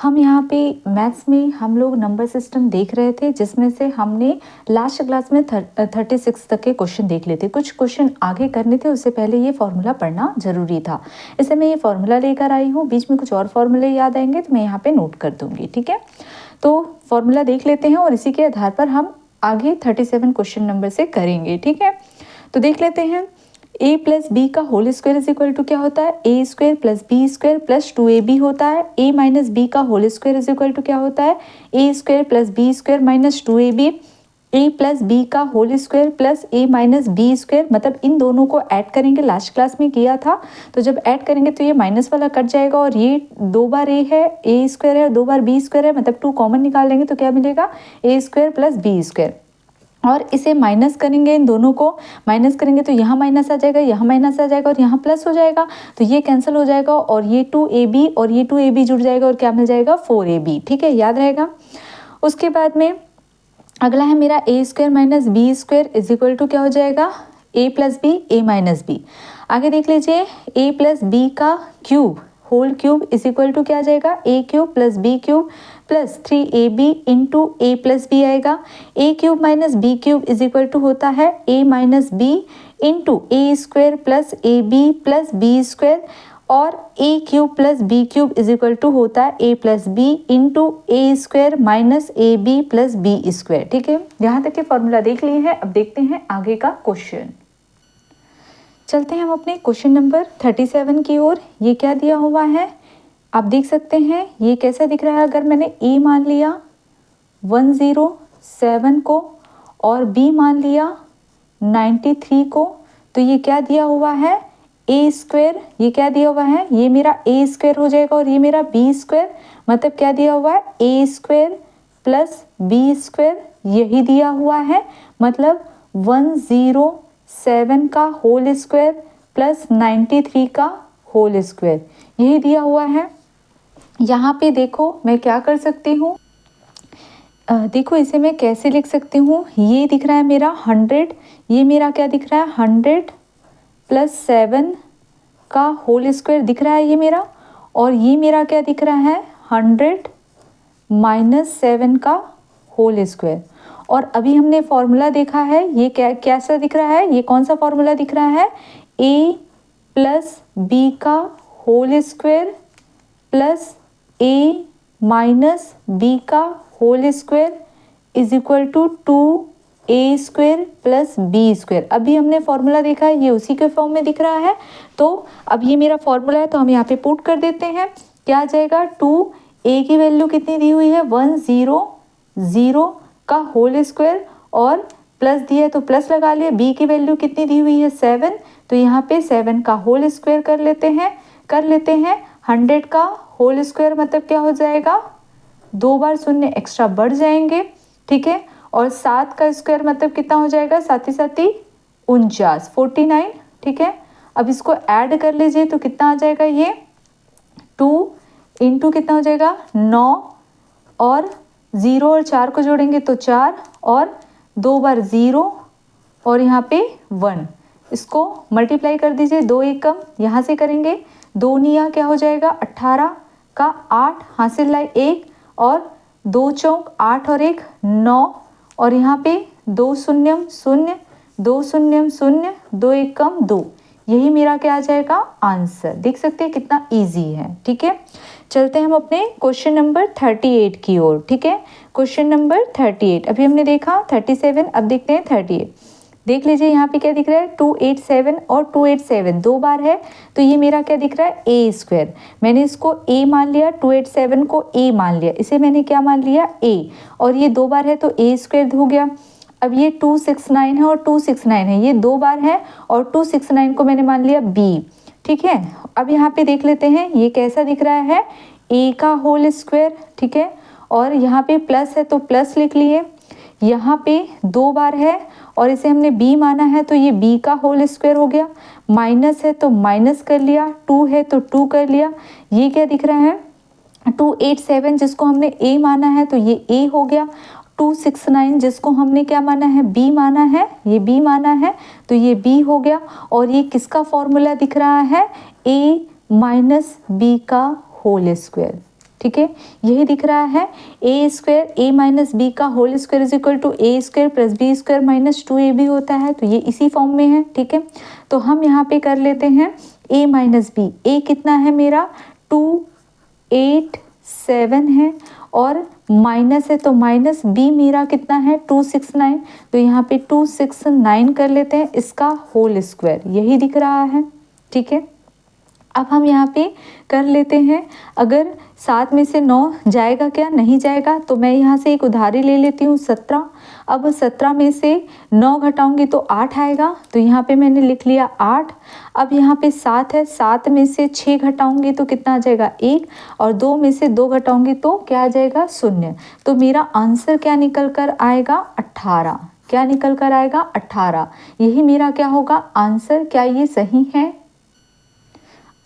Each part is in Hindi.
हम यहाँ पे मैथ्स में हम लोग नंबर सिस्टम देख रहे थे, जिसमें से हमने लास्ट क्लास में 36 तक के क्वेश्चन देख लेते। कुछ क्वेश्चन आगे करने थे, उससे पहले ये फॉर्मूला पढ़ना जरूरी था, इसलिए मैं ये फॉर्मूला लेकर आई हूँ। बीच में कुछ और फॉर्मूले याद आएंगे तो मैं यहाँ पे नोट कर दूंगी, ठीक है। तो फॉर्मूला देख लेते हैं और इसी के आधार पर हम आगे 37 क्वेश्चन नंबर से करेंगे, ठीक है। तो देख लेते हैं, a प्लस बी का whole square is equal to क्या होता है, ए square plus B square plus 2ab होता है। a माइनस बी का whole square is equal to क्या होता है, ए square plus B square minus 2ab। a plus B का whole square plus a minus B square, मतलब इन दोनों को ऐड करेंगे, लास्ट क्लास में किया था। तो जब ऐड करेंगे तो ये माइनस वाला कट जाएगा और ये 2 बार a है, a स्क्वायर है, 2 बार b स्क्वायर है, मतलब 2 कॉमन निकाल लेंगे तो क्या मिलेगा, a square plus B square. और इसे माइनस करेंगे, इन दोनों को माइनस करेंगे तो यहाँ माइनस आ जाएगा, यहाँ माइनस आ जाएगा और यहाँ प्लस हो जाएगा, तो ये कैंसिल हो जाएगा और ये 2ab और ये 2ab जुड़ जाएगा और क्या मिल जाएगा, 4ab, ठीक है, याद रहेगा। उसके बाद में अगला है मेरा A square minus B square is equal to क्या हो जाएगा, A plus B, A minus B. आगे देख लीजिए, ए प्लस बी का cube whole cube is equal to क्या आ जाएगा, A cube plus B cube plus 3ab into A plus B आएगा। A cube minus B cube is equal to होता है A minus B into A square plus A B plus B square, और A cube plus B cube is equal to होता है A plus B into A square minus A B plus B square, ठीक है। यहाँ तक के फॉर्मूला देख लिए हैं। अब देखते हैं आगे का क्वेश्चन। चलते हैं हम अपने क्वेश्चन नंबर 37 की ओर। ये क्या दिया हुआ है, आप देख सकते हैं, ये कैसा दिख रहा है। अगर मैंने ए मान लिया 107 को और बी मान लिया 93 को, तो ये क्या दिया हुआ है, ए स्क्वायर। ये क्या दिया हुआ है, ये मेरा ए स्क्वायर हो जाएगा और ये मेरा बी स्क्वायर, मतलब क्या दिया हुआ है, ए स्क्वायर प्लस बी स्क्वायर, यही दिया हुआ है। मतलब 107 का होल स्क्वायर प्लस 93 का होल स्क्वायर, यही दिया हुआ है। यहाँ पे देखो मैं क्या कर सकती हूँ, देखो इसे मैं कैसे लिख सकती हूँ। ये दिख रहा है मेरा 100, ये मेरा क्या दिख रहा है, 100 प्लस 7 का होल स्क्वायर दिख रहा है ये मेरा, और ये मेरा क्या दिख रहा है, 100 माइनस 7 का होल स्क्वायर। और अभी हमने फॉर्मूला देखा है, ये कैसा दिख रहा है, ये कौन सा फॉर्मूला दिख रहा है, a प्लस बी का whole square plus a minus B का whole square is equal to 2a square plus B square. अभी हमने फॉर्मूला देखा है, ये उसी के फॉर्म में दिख रहा है। तो अब ये मेरा फॉर्मूला है, तो हम यहाँ पे पुट कर देते हैं। क्या आ जाएगा, 2a की वैल्यू कितनी दी हुई है, 100 का होल स्क्वायर, और प्लस दिया है तो प्लस लगा लिया। b की वैल्यू कितनी दी हुई है, 7, तो यहाँ पे 7 का होल स्क्वायर कर लेते हैं। 100 का होल स्क्वायर मतलब क्या हो जाएगा, 2 बार शून्य एक्स्ट्रा बढ़ जाएंगे, ठीक है। और 7 का स्क्वायर मतलब कितना हो जाएगा, 7 ही 49, 49, ठीक है। अब इसको ऐड कर लीजिए तो कितना आ जाएगा, ये 2 इंटू कितना हो जाएगा, 9, और 0 और 4 को जोड़ेंगे तो 4, और 2 बार 0 और यहाँ पे 1, इसको मल्टीप्लाई कर दीजिए, 2 एकम यहाँ से करेंगे, 2 निया क्या हो जाएगा, 18 का 8 हासिल लाए 1, और 2 चौक 8 और 1 9, और यहाँ पे 2 शून्यम 0, 2 शून्यम 0, 2 एकम 2, यही मेरा क्या आ जाएगा, आंसर। देख सकते हैं कितना इजी है, ठीक है। चलते हैं हम अपने क्वेश्चन नंबर 38 की ओर, ठीक है। क्वेश्चन नंबर 38, अभी हमने देखा 37, अब देखते हैं 38। देख लीजिए यहाँ पे क्या दिख रहा है, 287 और 287 2 बार है, तो ये मेरा क्या दिख रहा है, ए स्क्वायर। मैंने इसको a मान लिया, 287 को a मान लिया, इसे मैंने क्या मान लिया, a, और ये 2 बार है तो a स्क्वायर हो गया। अब ये 269 है और 269 है, ये 2 बार है, और 269 को मैंने मान लिया b, ठीक है। अब यहाँ पे देख लेते हैं, ये कैसा दिख रहा है, a का होल स्क्वायर, ठीक है, और यहाँ पे प्लस है तो प्लस लिख लिए। यहाँ पे 2 बार है और इसे हमने b माना है, तो ये b का होल स्क्वायर हो गया। माइनस है तो माइनस कर लिया, 2 है तो 2 कर लिया। ये क्या दिख रहा है, 287 जिसको हमने a माना है तो ये a हो गया। 269 जिसको हमने क्या माना है, b माना है, ये b माना है तो ये b हो गया। और ये किसका फॉर्मूला दिख रहा है, a माइनस बी का होल स्क्वायर। ठीक है, यही दिख रहा है ए स्क्वायर ए माइनस बी का whole square is equal to a square plus B square minus 2ab होता है, तो ये इसी फॉर्म में है। ठीक है, तो हम यहाँ पे कर लेते हैं a माइनस बी। ए कितना है मेरा 2 8 7 है और माइनस है तो माइनस बी मेरा कितना है 269, तो यहाँ पे 269 कर लेते हैं, इसका होल स्क्वायर यही दिख रहा है। ठीक है, अब हम यहाँ पे कर लेते हैं, अगर 7 में से 9 जाएगा क्या, नहीं जाएगा, तो मैं यहाँ से एक उधारी ले लेती हूँ 17। अब 17 में से 9 घटाऊंगी तो 8 आएगा, तो यहाँ पे मैंने लिख लिया 8। अब यहाँ पे 7 है, 7 में से 6 घटाऊंगी तो कितना आ जाएगा 1, और 2 में से 2 घटाऊंगी तो क्या आ जाएगा 0। तो मेरा आंसर क्या निकल कर आएगा 18। क्या निकल कर आएगा 18, यही मेरा क्या होगा आंसर। क्या ये सही है?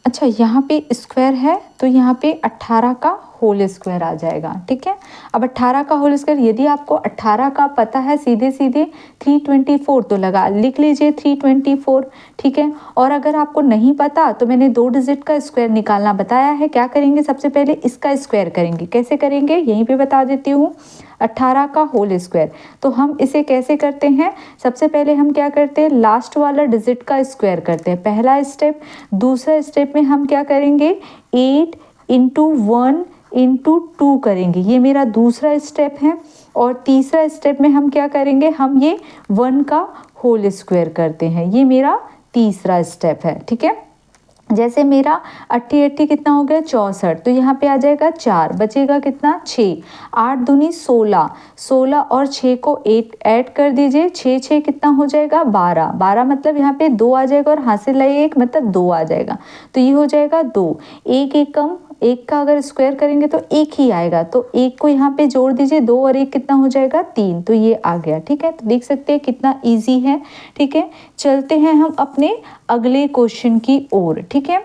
अच्छा, यहाँ पे स्क्वायर है तो यहाँ पे 18 का होल स्क्वायर आ जाएगा। ठीक है, अब 18 का होल स्क्वायर, यदि आपको 18 का पता है सीधे सीधे 324 तो लिख लीजिए 324। ठीक है, और अगर आपको नहीं पता तो मैंने 2 डिजिट का स्क्वायर निकालना बताया है। क्या करेंगे, सबसे पहले इसका स्क्वायर करेंगे। कैसे करेंगे यहीं पे बता देती हूँ। 18 का होल स्क्वायर, तो हम इसे कैसे करते हैं, सबसे पहले हम क्या करते हैं लास्ट वाला डिजिट का स्क्वायर करते हैं, पहला स्टेप। दूसरा स्टेप में हम क्या करेंगे 8 इंटू 1 इंटू 2 करेंगे, ये मेरा दूसरा स्टेप है। और तीसरा स्टेप में हम क्या करेंगे, हम ये 1 का होल स्क्वायर करते हैं, ये मेरा तीसरा स्टेप है। ठीक है, जैसे मेरा 80 कितना हो गया 64, तो यहाँ पे आ जाएगा 4, बचेगा कितना 6, 8 दूनी 16, 16 और 6 को 8 ऐड कर दीजिए, 6 6 कितना हो जाएगा 12, 12 मतलब यहाँ पे 2 आ जाएगा, और हासिल लाइए 1 मतलब 2 आ जाएगा, तो ये हो जाएगा 2। 1 1 कम, 1 का अगर स्क्वायर करेंगे तो 1 ही आएगा, तो 1 को यहाँ पे जोड़ दीजिए, 2 और 1 कितना हो जाएगा 3, तो ये आ गया। ठीक है, तो देख सकते हैं कितना इजी है। ठीक है, चलते हैं हम अपने अगले क्वेश्चन की ओर। ठीक है,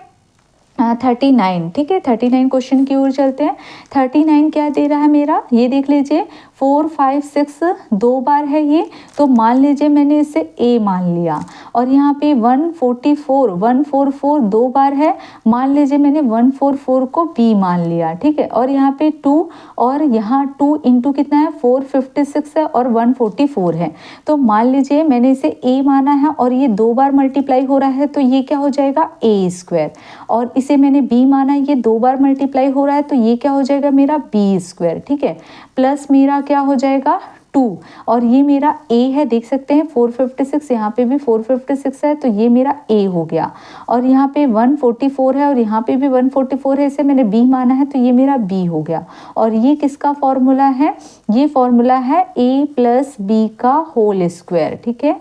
39। ठीक है, 39 क्वेश्चन की ओर चलते हैं। 39 क्या दे रहा है मेरा, ये देख लीजिए 4 5 6 2 बार है ये, तो मान लीजिए मैंने इसे a मान लिया। और यहाँ पे 144 144 2 बार है, मान लीजिए मैंने 144 को b मान लिया। ठीक है, और यहाँ पे 2, और यहाँ 2 इंटू कितना है 456 है और 144 है, तो मान लीजिए मैंने इसे a माना है और ये 2 बार मल्टीप्लाई हो रहा है, तो ये क्या हो जाएगा a स्क्वायर। और इसे मैंने b माना, ये 2 बार मल्टीप्लाई हो रहा है, तो ये क्या हो जाएगा मेरा b स्क्वायर। ठीक है, प्लस मेरा क्या हो जाएगा 2, और ये मेरा a है, देख सकते हैं 456, यहाँ पे भी 456 है, तो ये मेरा a हो गया। और यहाँ पे 144 है और यहाँ पे भी 144 है, इसे मैंने b माना है, तो ये मेरा b हो गया। और ये किसका फॉर्मूला है, ये फॉर्मूला है a प्लस b का होल स्क्वायर। ठीक है,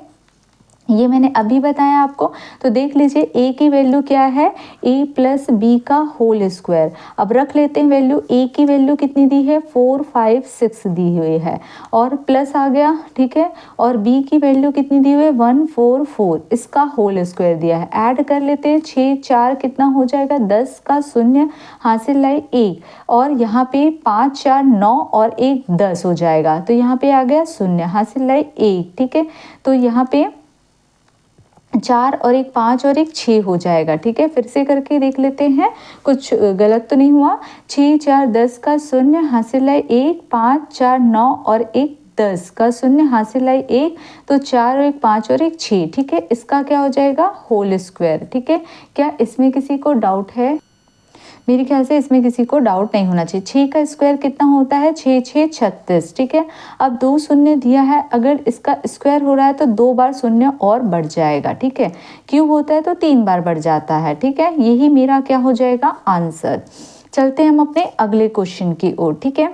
ये मैंने अभी बताया आपको, तो देख लीजिए a की वैल्यू क्या है a प्लस बी का होल स्क्वायर। अब रख लेते हैं वैल्यू, a की वैल्यू कितनी दी है 4 5 6 दी हुई है, और प्लस आ गया। ठीक है, और b की वैल्यू कितनी दी हुई है 144, इसका होल स्क्वायर दिया है। ऐड कर लेते हैं 6 4 कितना हो जाएगा 10 का 0, हासिल लाई 1, और यहाँ पे 5 4 9 और 1 10 हो जाएगा, तो यहाँ पे आ गया 0, हासिल लाई 1। ठीक है, तो यहाँ पे 4 और 1 5 और 1 6 हो जाएगा। ठीक है, फिर से करके देख लेते हैं, कुछ गलत तो नहीं हुआ। 6 4 10 का 0, हासिल लाई 1, 5 4 9 और 1 10 का 0, हासिल लाई 1, तो 4 और 1 5 और 1 6। ठीक है, इसका क्या हो जाएगा होल स्क्वायर। ठीक है, क्या इसमें किसी को डाउट है? मेरे ख्याल से इसमें किसी को डाउट नहीं होना चाहिए। 6 का स्क्वायर कितना होता है 6 6 36। ठीक है, अब 2 शून्य दिया है, अगर इसका स्क्वायर हो रहा है तो 2 बार शून्य और बढ़ जाएगा। ठीक है, क्यूब होता है तो 3 बार बढ़ जाता है। ठीक है, यही मेरा क्या हो जाएगा आंसर। चलते हैं हम अपने अगले क्वेश्चन की ओर। ठीक है,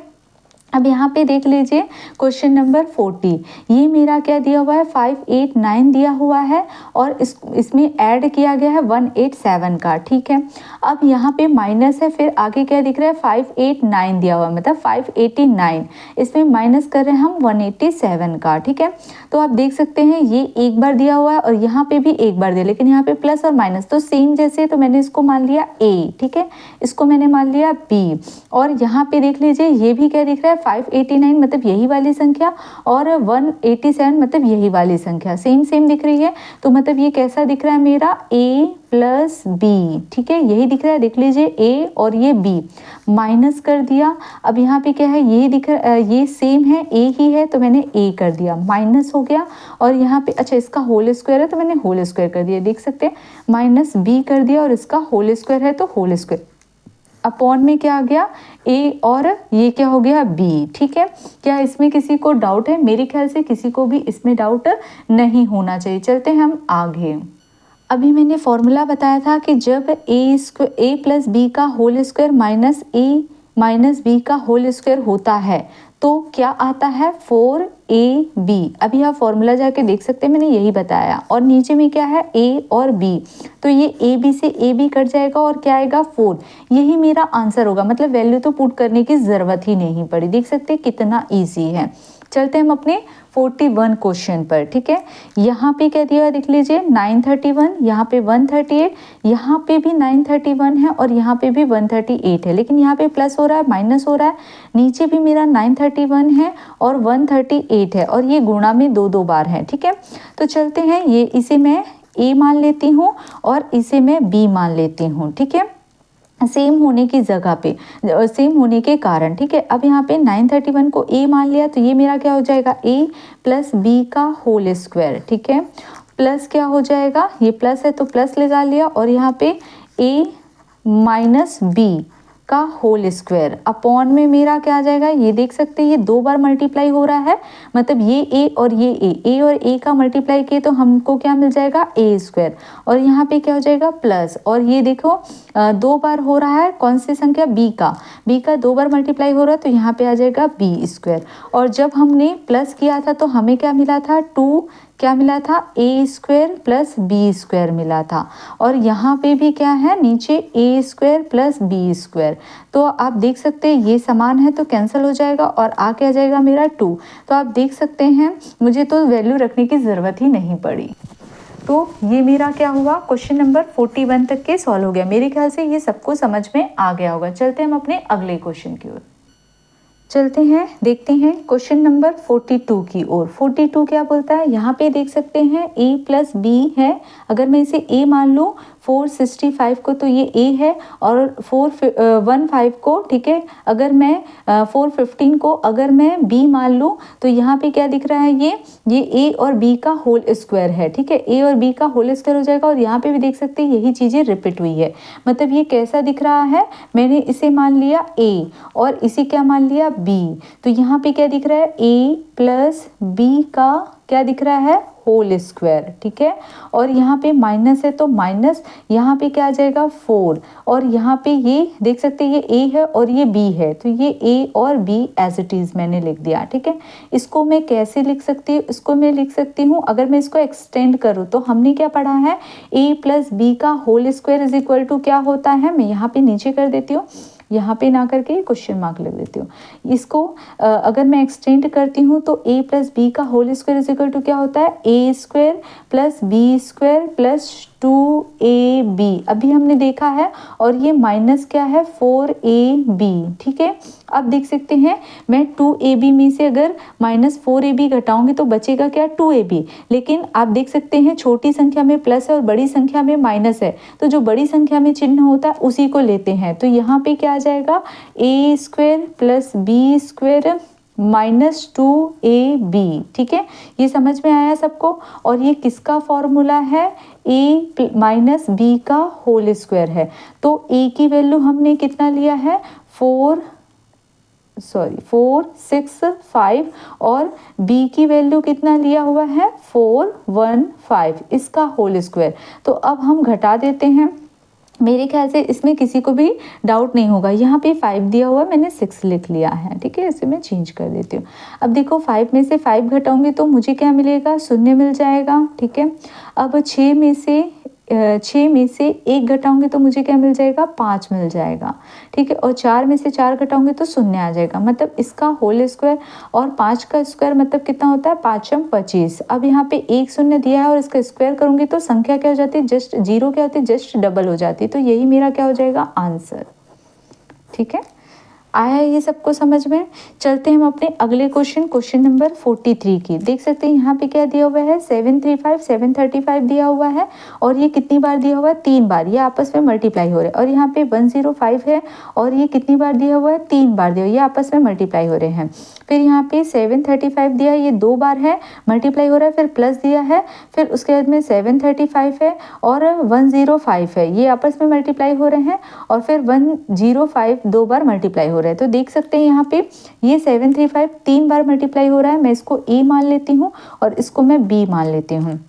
अब यहाँ पे देख लीजिए क्वेश्चन नंबर 40, ये मेरा क्या दिया हुआ है 589 दिया हुआ है, और इसमें ऐड किया गया है 187 का। ठीक है, अब यहाँ पे माइनस है, फिर आगे क्या दिख रहा है 589 दिया हुआ है, मतलब 589, इसमें माइनस कर रहे हैं हम 187 का। ठीक है, तो आप देख सकते हैं ये एक बार दिया हुआ है और यहाँ पे भी एक बार दिया, लेकिन यहाँ पे प्लस और माइनस तो सेम जैसे, तो मैंने इसको मान लिया a। ठीक है, इसको मैंने मान लिया b, और यहाँ पे देख लीजिए ये भी क्या दिख रहा है 589 मतलब यही वाली संख्या और 187 मतलब यही वाली संख्या सेम सेम दिख रही है। तो मतलब ये कैसा दिख रहा है मेरा a प्लस बी, ठीक है, यही दिख रहा है, देख लीजिए a और ये b माइनस कर दिया। अब यहाँ पे क्या है, ये दिख रहा है, ये सेम है, a ही है तो मैंने a कर दिया, माइनस हो गया। और यहाँ पे अच्छा इसका होल स्क्वायर है तो मैंने होल स्क्वायर कर दिया, देख सकते हैं, माइनस b कर दिया और इसका होल स्क्वायर है तो होल स्क्वायर अपॉन में क्या आ गया a और ये क्या हो गया b, ठीक है। क्या इसमें किसी को डाउट है? मेरे ख्याल से किसी को भी इसमें डाउट नहीं होना चाहिए। चलते हैं हम आगे। अभी मैंने फॉर्मूला बताया था कि जब a प्लस बी का whole square minus a minus B का होल स्क्वायर होता है तो क्या आता है 4ab। अभी आप फॉर्मूला जाके देख सकते हैं, मैंने यही बताया। और नीचे में क्या है a और b, तो ये ab से ab कट जाएगा और क्या आएगा 4, यही मेरा आंसर होगा। मतलब वैल्यू तो पुट करने की ज़रूरत ही नहीं पड़ी, देख सकते हैं कितना ईजी है। चलते हैं हम अपने 41 क्वेश्चन पर, ठीक है। यहाँ पे क्या दिया है देख लीजिए 931, यहाँ पे 138, यहाँ पे भी 931 है और यहाँ पे भी 138 है, लेकिन यहाँ पे प्लस हो रहा है माइनस हो रहा है। नीचे भी मेरा 931 है और 138 है और ये गुणा में दो बार है, ठीक है। तो चलते हैं, ये इसे मैं a मान लेती हूँ और इसे मैं b मान लेती हूँ, ठीक है, सेम होने की जगह पे, सेम होने के कारण, ठीक है। अब यहाँ पे 931 को a मान लिया तो ये मेरा क्या हो जाएगा a प्लस बी का होल स्क्वायर, ठीक है। प्लस क्या हो जाएगा, ये प्लस है तो प्लस लगा लिया और यहाँ पे a माइनस बी का होल स्क्वायर अपॉन में मेरा क्या आ जाएगा, ये देख सकते हैं ये दो बार मल्टीप्लाई हो रहा है, मतलब ये a और ये a और a का मल्टीप्लाई किए तो हमको क्या मिल जाएगा a स्क्वायर और यहाँ पे क्या हो जाएगा प्लस। और ये देखो दो बार हो रहा है कौन सी संख्या b का दो बार मल्टीप्लाई हो रहा है तो यहाँ पे आ जाएगा b स्क्वायर। और जब हमने प्लस किया था तो हमें क्या मिला था 2, क्या मिला था a square plus B square मिला था। और यहाँ पे भी क्या है नीचे a square plus B square, तो आप देख सकते हैं ये समान है तो कैंसिल हो जाएगा और आके आ जाएगा मेरा 2। तो आप देख सकते हैं मुझे तो वैल्यू रखने की ज़रूरत ही नहीं पड़ी। तो ये मेरा क्या हुआ, क्वेश्चन नंबर 41 तक के सॉल्व हो गया। मेरे ख्याल से ये सबको समझ में आ गया होगा। चलते हैं हम अपने अगले क्वेश्चन की ओर। चलते हैं, देखते हैं क्वेश्चन नंबर 42 की ओर। 42 क्या बोलता है, यहाँ पे देख सकते हैं a प्लस बी है, अगर मैं इसे a मान लूँ 465 को तो ये a है और 415 को, ठीक है, अगर मैं 415 को अगर मैं b मान लूँ तो यहाँ पे क्या दिख रहा है, ये a और b का होल स्क्वायर है, ठीक है, a और b का होल स्क्वायर हो जाएगा। और यहाँ पे भी देख सकते हैं यही चीज़ें रिपीट हुई है, मतलब ये कैसा दिख रहा है, मैंने इसे मान लिया a और इसे क्या मान लिया b, तो यहाँ पे क्या दिख रहा है a प्लस b का क्या दिख रहा है होल स्क्वायर, ठीक है। और यहाँ पे माइनस है तो माइनस, यहाँ पे क्या आ जाएगा 4 और यहाँ पे ये देख सकते हैं ये a है और ये b है, तो ये a और b एज इट इज़ मैंने लिख दिया, ठीक है। इसको मैं कैसे लिख सकती हूँ, इसको मैं लिख सकती हूँ, अगर मैं इसको एक्सटेंड करूँ तो हमने क्या पढ़ा है a प्लस बी का whole square is equal to क्या होता है, मैं यहाँ पे नीचे कर देती हूँ, यहाँ पे ना करके क्वेश्चन मार्क लग देती हूँ। इसको अगर मैं एक्सटेंड करती हूँ तो a प्लस बी का whole square is equal to क्या होता है a square plus B square plus 2ab, अभी हमने देखा है, और ये माइनस क्या है 4ab, ठीक है। अब देख सकते हैं मैं 2ab में से अगर माइनस 4ab घटाऊंगी तो बचेगा क्या 2ab, लेकिन आप देख सकते हैं छोटी संख्या में प्लस है और बड़ी संख्या में माइनस है, तो जो बड़ी संख्या में चिन्ह होता है उसी को लेते हैं। तो यहाँ पे क्या आ जाएगा a square plus B square minus 2ab, ठीक है, ये समझ में आया सबको। और ये किसका फॉर्मूला है, a माइनस बी का होल स्क्वायर है। तो a की वैल्यू हमने कितना लिया है 465 और b की वैल्यू कितना लिया हुआ है 415, इसका होल स्क्वायर। तो अब हम घटा देते हैं, मेरे ख्याल से इसमें किसी को भी डाउट नहीं होगा। यहाँ पे 5 दिया हुआ मैंने 6 लिख लिया है, ठीक है, इसे मैं चेंज कर देती हूँ। अब देखो 5 में से 5 घटाऊंगी तो मुझे क्या मिलेगा, शून्य मिल जाएगा, ठीक है। अब 6 में से 1 घटाऊंगी तो मुझे क्या मिल जाएगा 5 मिल जाएगा, ठीक है। और 4 में से 4 घटाऊंगी तो शून्य आ जाएगा, मतलब इसका होल स्क्वायर और 5 का स्क्वायर मतलब कितना होता है 5 25। अब यहाँ पे एक शून्य दिया है और इसका स्क्वायर करूंगी तो संख्या क्या हो जाती है, जस्ट जीरो क्या होती है, जस्ट डबल हो जाती है। तो यही मेरा क्या हो जाएगा आंसर, ठीक है। आया ये सबको समझ में। चलते हैं हम अपने अगले क्वेश्चन नंबर 43 की। देख सकते हैं यहाँ पे क्या दिया हुआ है, 735 735 दिया हुआ है और ये कितनी बार दिया हुआ है, 3 बार, ये आपस में मल्टीप्लाई हो रहे हैं। और यहाँ पे 105 है और ये कितनी बार दिया हुआ है, 3 बार दिया हुआ है, ये आपस में मल्टीप्लाई हो रहे हैं। फिर यहाँ पे 735 दिया है, ये 2 बार है, मल्टीप्लाई हो रहा है, फिर प्लस दिया है, फिर उसके बाद में 735 है और 105 है, ये आपस में मल्टीप्लाई हो रहे हैं और फिर 105 2 बार मल्टीप्लाई हो रहा है। तो देख सकते हैं यहाँ पे ये 735 3 बार मल्टीप्लाई हो रहा है, मैं इसको ए मान लेती हूँ और इसको मैं बी मान लेती हूँ।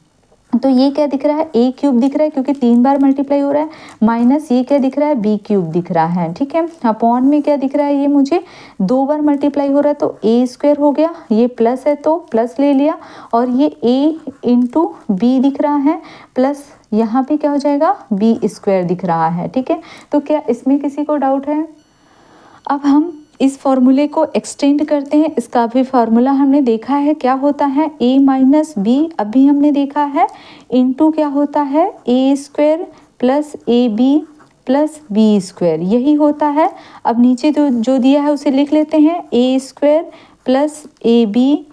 तो ये क्या दिख रहा है, ए क्यूब दिख रहा है क्योंकि 3 बार मल्टीप्लाई हो रहा है, माइनस ये क्या दिख रहा है, बी क्यूब दिख रहा है। ठीक है, अपॉन में क्या दिख रहा है, ये मुझे 2 बार मल्टीप्लाई हो रहा है तो ए स्क्वायर हो गया, ये प्लस है तो प्लस ले लिया और ये ए इंटू बी दिख रहा है, प्लस यहाँ पे क्या हो जाएगा, बी स्क्वायर दिख रहा है। ठीक है, तो क्या इसमें किसी को डाउट है? अब हम इस फॉर्मूले को एक्सटेंड करते हैं। इसका भी फार्मूला हमने देखा है, क्या होता है, a माइनस बी, अभी हमने देखा है, इंटू क्या होता है, ए square plus A B plus B square, यही होता है। अब नीचे जो दिया है उसे लिख लेते हैं, A square plus A B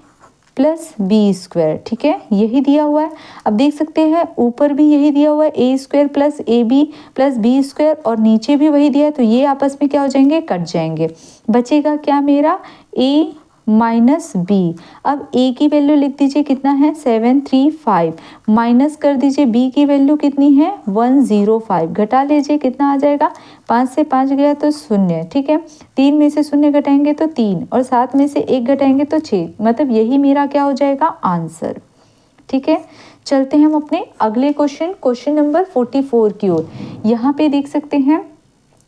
plus B square. ठीक है, यही दिया हुआ है। अब देख सकते हैं ऊपर भी यही दिया हुआ है, ए square plus A B plus B square, और नीचे भी वही दिया है, तो ये आपस में क्या हो जाएंगे, कट जाएंगे। बचेगा क्या मेरा, ए माइनस बी। अब ए की वैल्यू लिख दीजिए, कितना है, 735, माइनस कर दीजिए बी की वैल्यू कितनी है, 105, घटा लीजिए, कितना आ जाएगा, 5 से 5 गया तो 0। ठीक है, 3 में से 0 घटाएंगे तो 3 और 7 में से 1 घटाएंगे तो 6, मतलब यही मेरा क्या हो जाएगा, आंसर। ठीक है, चलते हैं हम अपने अगले क्वेश्चन नंबर 44 की ओर। यहाँ पे देख सकते हैं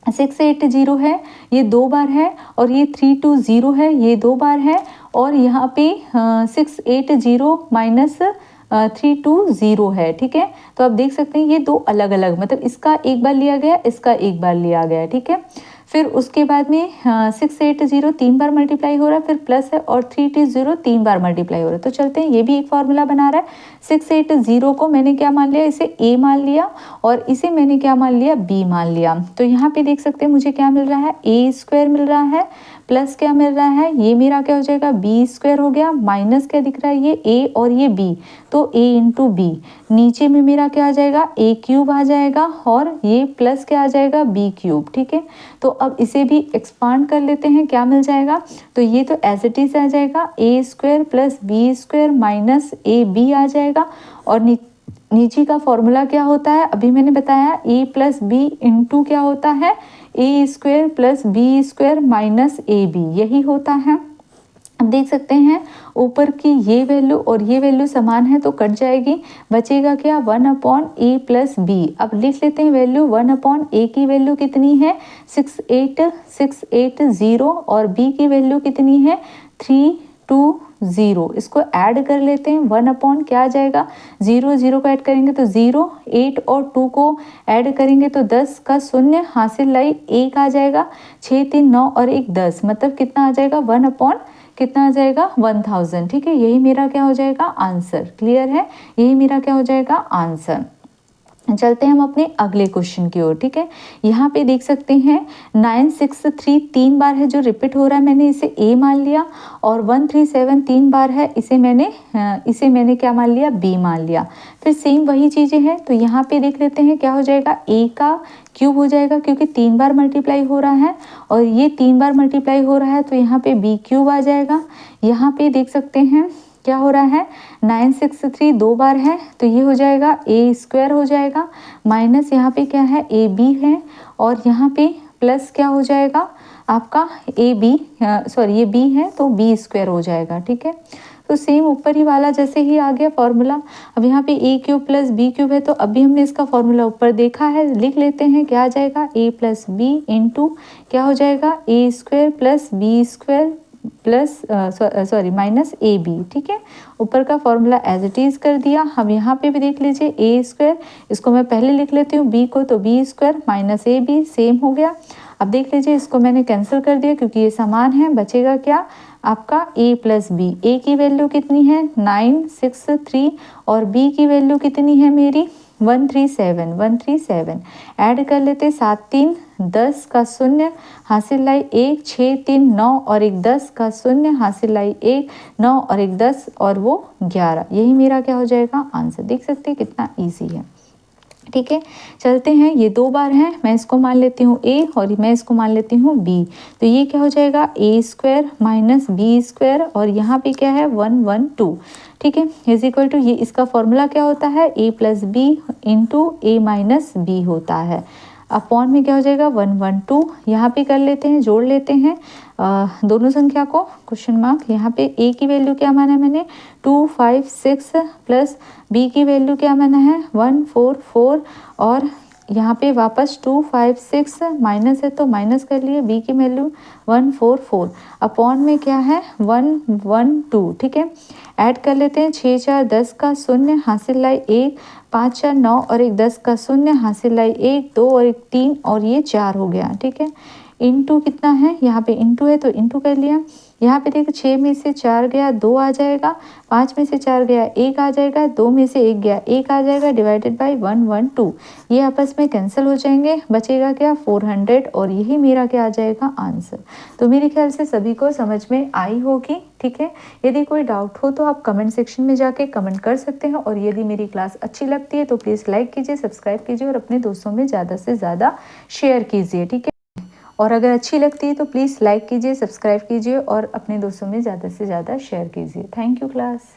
680 है, ये 2 बार है, और ये 320 है, ये 2 बार है, और यहाँ पे 680 माइनस 320 है। ठीक है, तो आप देख सकते हैं ये 2 अलग अलग, मतलब इसका एक बार लिया गया, इसका एक बार लिया गया। ठीक है, फिर उसके बाद में 680 3 बार मल्टीप्लाई हो रहा है, फिर प्लस है, और 320 3 बार मल्टीप्लाई हो रहा है। तो चलते हैं, ये भी एक फार्मूला बना रहा है। 680 को मैंने क्या मान लिया, इसे ए मान लिया, और इसे मैंने क्या मान लिया, बी मान लिया। तो यहाँ पे देख सकते हैं मुझे क्या मिल रहा है, ए स्क्वायर मिल रहा है, प्लस क्या मिल रहा है, ये मेरा क्या हो जाएगा, बी स्क्वायर हो गया, माइनस क्या दिख रहा है, ये ए और ये बी, तो ए इंटू बी, नीचे में मेरा क्या आ जाएगा, ए क्यूब आ जाएगा, और ये प्लस क्या आ जाएगा, बी क्यूब। ठीक है, तो अब इसे भी एक्सपांड कर लेते हैं, क्या मिल जाएगा, तो ये तो एज इट इज आ जाएगा, A square plus B square minus A B आ जाएगा, और नीचे का फॉर्मूला क्या होता है, अभी मैंने बताया, ए प्लस बी इंटू क्या होता है, ए square plus B square minus ए बी, यही होता है। अब देख सकते हैं ऊपर की ये वैल्यू और ये वैल्यू समान है तो कट जाएगी, बचेगा क्या, 1/a प्लस बी। अब लिख लेते हैं वैल्यू, 1/a की वैल्यू कितनी है, 68680, और b की वैल्यू कितनी है, 320। इसको ऐड कर लेते हैं, 1/ क्या आ जाएगा, 0 0 को ऐड करेंगे तो 0, 8 और 2 को ऐड करेंगे तो 10 का 0 हासिल लाई 1 आ जाएगा, 6 3 9 और 1 10, मतलब कितना आ जाएगा, 1/ कितना आ जाएगा, 1000। ठीक है, यही मेरा क्या हो जाएगा, आंसर। क्लियर है, यही मेरा क्या हो जाएगा, आंसर। चलते हैं हम अपने अगले क्वेश्चन की ओर। ठीक है, यहाँ पे देख सकते हैं 963 3 बार है जो रिपीट हो रहा है, मैंने इसे ए मान लिया, और 137 3 बार है, इसे मैंने क्या मान लिया, बी मान लिया। फिर सेम वही चीज़ें हैं, तो यहाँ पे देख लेते हैं क्या हो जाएगा, ए का क्यूब हो जाएगा क्योंकि 3 बार मल्टीप्लाई हो रहा है, और ये 3 बार मल्टीप्लाई हो रहा है, तो यहाँ पे बी क्यूब आ जाएगा। यहाँ पे देख सकते हैं क्या हो रहा है, 963 2 बार है, तो ये हो जाएगा ए स्क्वायर हो जाएगा, माइनस यहाँ पे क्या है, ए बी है, और यहाँ पे प्लस क्या हो जाएगा आपका, ए बी, सॉरी ये बी है तो बी स्क्वायर हो जाएगा। ठीक है, तो सेम ऊपर ही वाला जैसे ही आ गया फॉर्मूला। अब यहाँ पे ए क्यूब प्लस बी क्यूब है, तो अभी हमने इसका फॉर्मूला ऊपर देखा है, लिख लेते हैं, क्या आ जाएगा, ए प्लस बी इंटू क्या हो जाएगा, A square plus B square plus minus A B. ठीक है, ऊपर का फॉर्मूला एज इट इज कर दिया। हम यहाँ पे भी देख लीजिए, ए स्क्वायर, इसको मैं पहले लिख लेती हूँ बी को, तो बी स्क्वायर माइनस ए बी सेम हो गया। अब देख लीजिए, इसको मैंने कैंसिल कर दिया क्योंकि ये समान है, बचेगा क्या आपका, a प्लस बी। ए की वैल्यू कितनी है, 963, और b की वैल्यू कितनी है मेरी, 137 ऐड कर लेते, 7 3 10 का शून्य हासिल लाई 1, 6 3 9 और एक 10 का शून्य हासिल लाई 1, 9 और एक 10 और वो 11। यही मेरा क्या हो जाएगा आंसर। देख सकते हैं कितना ईजी है। ठीक है, चलते हैं, ये 2 बार है, मैं इसको मान लेती हूँ a और मैं इसको मान लेती हूँ b। तो ये क्या हो जाएगा a square minus B square और यहाँ पे क्या है 112। ठीक है, इज इक्वल टू, ये इसका फॉर्मूला क्या होता है a plus B into a minus b होता है। अपॉन में क्या हो जाएगा 112। यहाँ पे कर लेते हैं, जोड़ लेते हैं दोनों संख्या को, क्वेश्चन मार्क। यहाँ पे a की वैल्यू क्या माना है मैंने 256 प्लस b की वैल्यू क्या माना है 144 और यहाँ पे वापस 256 माइनस है तो माइनस कर लिए, b की वैल्यू 144 अपॉन में क्या है 112। ठीक है, ऐड कर लेते हैं, 6 4 10 का शून्य हासिल लाई 1, 5 4 9 और एक 10 का शून्य हासिल लाई 1, 2 और एक 3 और ये 4 हो गया। ठीक है, इंटू कितना है, यहाँ पे इंटू है तो इंटू कर लिया। यहाँ पे देखो 6 में से 4 गया 2 आ जाएगा, 5 में से 4 गया 1 आ जाएगा, 2 में से 1 गया 1 आ जाएगा, डिवाइडेड बाय 112। ये आपस में कैंसिल हो जाएंगे, बचेगा क्या 400 और यही मेरा क्या आ जाएगा आंसर। तो मेरे ख्याल से सभी को समझ में आई होगी। ठीक है, यदि कोई डाउट हो तो आप कमेंट सेक्शन में जाके कमेंट कर सकते हैं और यदि मेरी क्लास अच्छी लगती है तो प्लीज़ लाइक कीजिए, सब्सक्राइब कीजिए और अपने दोस्तों में ज़्यादा से ज़्यादा शेयर कीजिए। ठीक है, और अगर अच्छी लगती है तो प्लीज़ लाइक कीजिए, सब्सक्राइब कीजिए और अपने दोस्तों में ज़्यादा से ज़्यादा शेयर कीजिए। Thank you class.